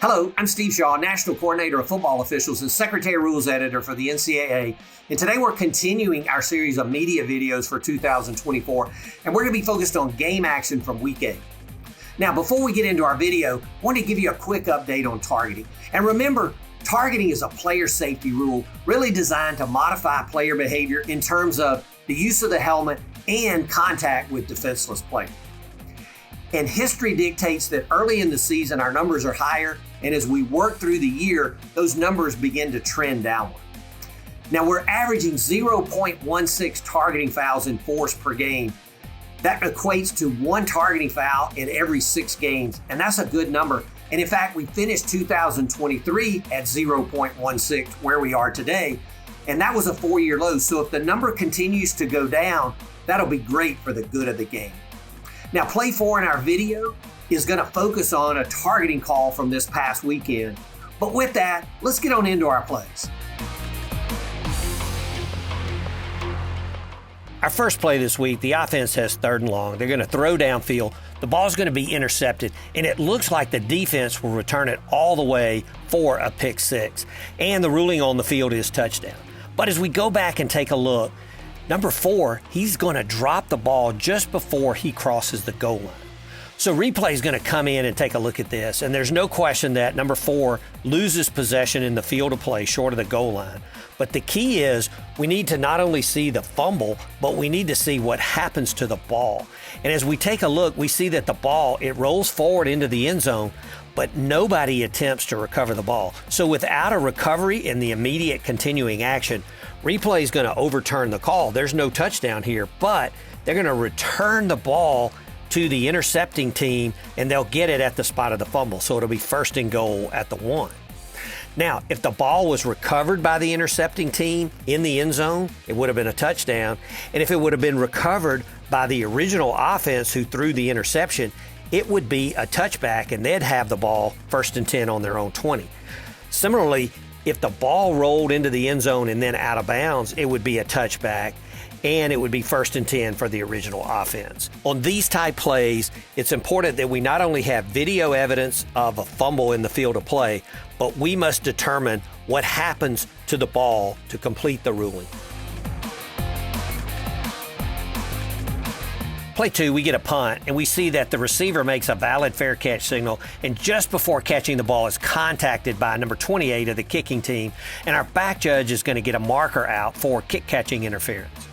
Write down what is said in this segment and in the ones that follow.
Hello, I'm Steve Shaw, National Coordinator of Football Officials and Secretary Rules Editor for the NCAA. And today we're continuing our series of media videos for 2024, and we're going to be focused on game action from Week 8. Now, before we get into our video, I want to give you a quick update on targeting. And remember, targeting is a player safety rule really designed to modify player behavior in terms of the use of the helmet and contact with defenseless players. And history dictates that early in the season, our numbers are higher, and as we work through the year, those numbers begin to trend downward. Now, we're averaging 0.16 targeting fouls enforced per game. That equates to one targeting foul in every 6 games, and that's a good number. And in fact, we finished 2023 at 0.16, where we are today, and that was a 4-year low. So if the number continues to go down, that'll be great for the good of the game. Now, play 4 in our video is going to focus on a targeting call from this past weekend. But with that, let's get on into our plays. Our first play this week, the offense has 3rd and long. They're going to throw downfield. The ball's going to be intercepted, and it looks like the defense will return it all the way for a pick 6. And the ruling on the field is touchdown. But as we go back and take a look, number 4, he's going to drop the ball just before he crosses the goal line. So replay is going to come in and take a look at this, and there's no question that number 4 loses possession in the field of play short of the goal line. But the key is we need to not only see the fumble, but we need to see what happens to the ball. And as we take a look, we see that the ball, it rolls forward into the end zone, but nobody attempts to recover the ball. So without a recovery and the immediate continuing action, replay is going to overturn the call. There's no touchdown here, but they're going to return the ball to the intercepting team, and they'll get it at the spot of the fumble. So it'll be 1st and goal at the 1. Now, if the ball was recovered by the intercepting team in the end zone, it would have been a touchdown. And if it would have been recovered by the original offense who threw the interception, it would be a touchback, and they'd have the ball 1st and 10 on their own 20. Similarly, if the ball rolled into the end zone and then out of bounds, it would be a touchback, and it would be 1st and 10 for the original offense. On these type plays, it's important that we not only have video evidence of a fumble in the field of play, but we must determine what happens to the ball to complete the ruling. Play 2, we get a punt, and we see that the receiver makes a valid fair catch signal, and just before catching the ball is contacted by number 28 of the kicking team, and our back judge is going to get a marker out for kick catching interference.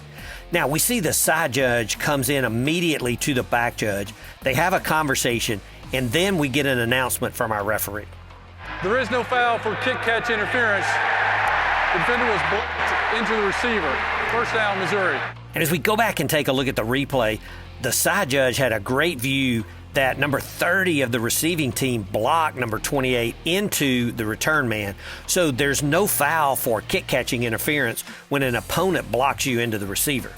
Now, we see the side judge comes in immediately to the back judge. They have a conversation, and then we get an announcement from our referee. There is no foul for kick catch interference. The defender was blocked into the receiver. 1st down, Missouri. And as we go back and take a look at the replay, the side judge had a great view that number 30 of the receiving team blocked number 28 into the return man. So there's no foul for kick catching interference when an opponent blocks you into the receiver.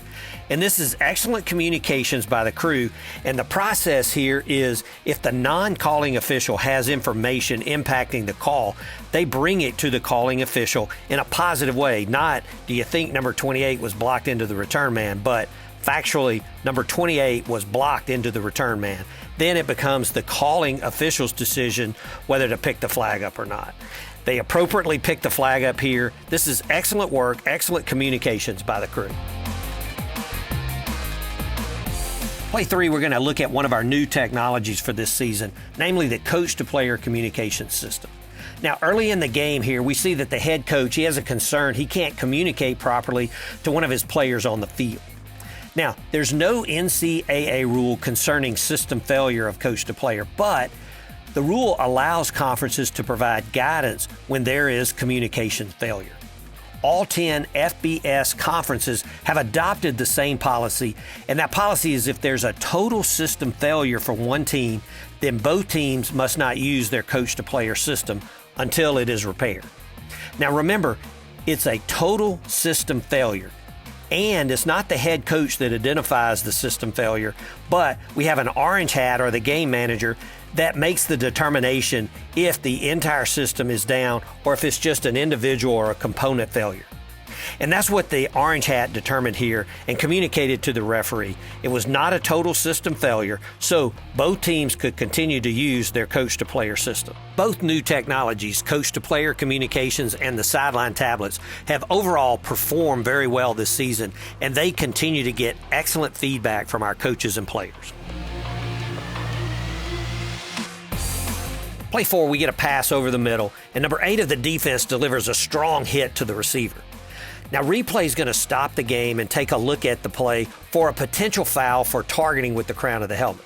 And this is excellent communications by the crew. And the process here is if the non-calling official has information impacting the call, they bring it to the calling official in a positive way. Not, do you think number 28 was blocked into the return man, but factually, number 28 was blocked into the return man. Then it becomes the calling official's decision whether to pick the flag up or not. They appropriately picked the flag up here. This is excellent work, excellent communications by the crew. Play 3, we're going to look at one of our new technologies for this season, namely the coach-to-player communication system. Now, early in the game here, we see that the head coach, he has a concern. He can't communicate properly to one of his players on the field. Now, there's no NCAA rule concerning system failure of coach-to-player, but the rule allows conferences to provide guidance when there is communication failure. All 10 FBS conferences have adopted the same policy, and that policy is if there's a total system failure for one team, then both teams must not use their coach-to-player system until it is repaired. Now remember, it's a total system failure. And it's not the head coach that identifies the system failure, but we have an orange hat or the game manager that makes the determination if the entire system is down or if it's just an individual or a component failure. And that's what the Orange Hat determined here and communicated to the referee. It was not a total system failure, so both teams could continue to use their coach-to-player system. Both new technologies, coach-to-player communications and the sideline tablets, have overall performed very well this season, and they continue to get excellent feedback from our coaches and players. Play 4, we get a pass over the middle, and number 8 of the defense delivers a strong hit to the receiver. Now, replay is going to stop the game and take a look at the play for a potential foul for targeting with the crown of the helmet.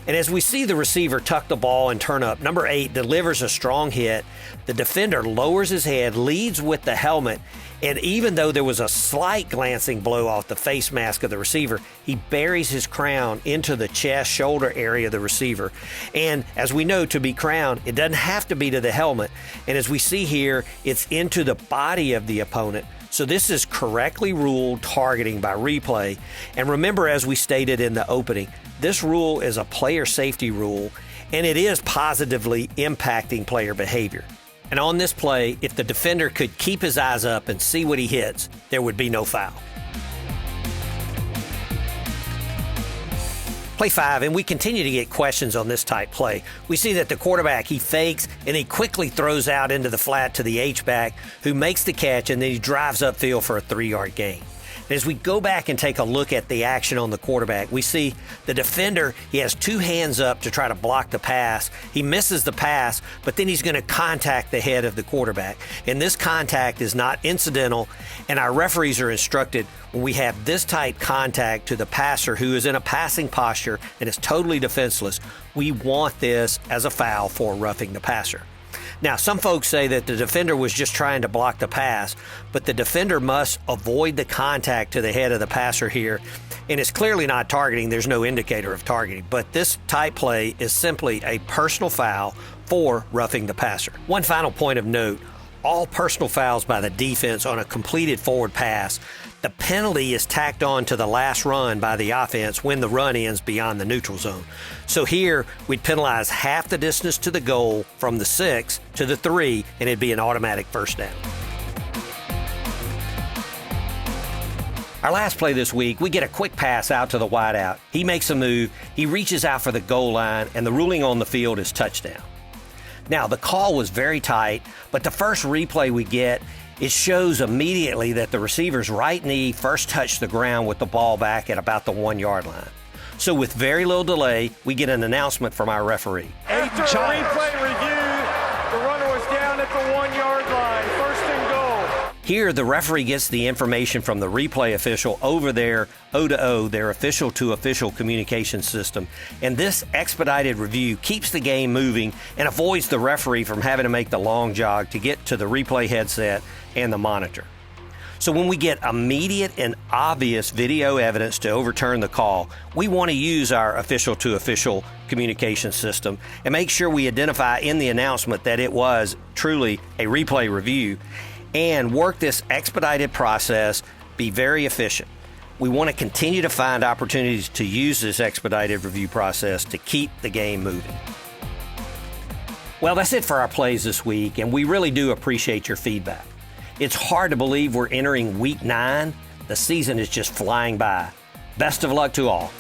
And as we see the receiver tuck the ball and turn up, number 8 delivers a strong hit. The defender lowers his head, leads with the helmet, and even though there was a slight glancing blow off the face mask of the receiver, he buries his crown into the chest, shoulder area of the receiver. And as we know, to be crowned, it doesn't have to be to the helmet. And as we see here, it's into the body of the opponent. So this is correctly ruled targeting by replay. And remember, as we stated in the opening, this rule is a player safety rule, and it is positively impacting player behavior. And on this play, if the defender could keep his eyes up and see what he hits, there would be no foul. Play 5, and we continue to get questions on this type play. We see that the quarterback, he fakes, and he quickly throws out into the flat to the H-back, who makes the catch, and then he drives upfield for a 3-yard gain. And as we go back and take a look at the action on the quarterback, we see the defender, he has 2 hands up to try to block the pass. He misses the pass, but then he's going to contact the head of the quarterback. And this contact is not incidental, and our referees are instructed when we have this type contact to the passer who is in a passing posture and is totally defenseless, we want this as a foul for roughing the passer. Now, some folks say that the defender was just trying to block the pass, but the defender must avoid the contact to the head of the passer here, and it's clearly not targeting. There's no indicator of targeting, but this type play is simply a personal foul for roughing the passer. One final point of note, all personal fouls by the defense on a completed forward pass, the penalty is tacked on to the last run by the offense when the run ends beyond the neutral zone. So here, we'd penalize half the distance to the goal from the 6 to the 3, and it'd be an automatic first down. Our last play this week, we get a quick pass out to the wideout. He makes a move, he reaches out for the goal line, and the ruling on the field is touchdown. Now, the call was very tight, but the first replay we get, it shows immediately that the receiver's right knee first touched the ground with the ball back at about the 1-yard line. So with very little delay, we get an announcement from our referee. After a replay review, the runner was down at the 1-yard line, first and goal. Here, the referee gets the information from the replay official over their O2O, their official-to-official communication system, and this expedited review keeps the game moving and avoids the referee from having to make the long jog to get to the replay headset and the monitor. So when we get immediate and obvious video evidence to overturn the call, we want to use our official-to-official communication system and make sure we identify in the announcement that it was truly a replay review and work this expedited process, be very efficient. We want to continue to find opportunities to use this expedited review process to keep the game moving. Well, that's it for our plays this week, and we really do appreciate your feedback. It's hard to believe we're entering week 9. The season is just flying by. Best of luck to all.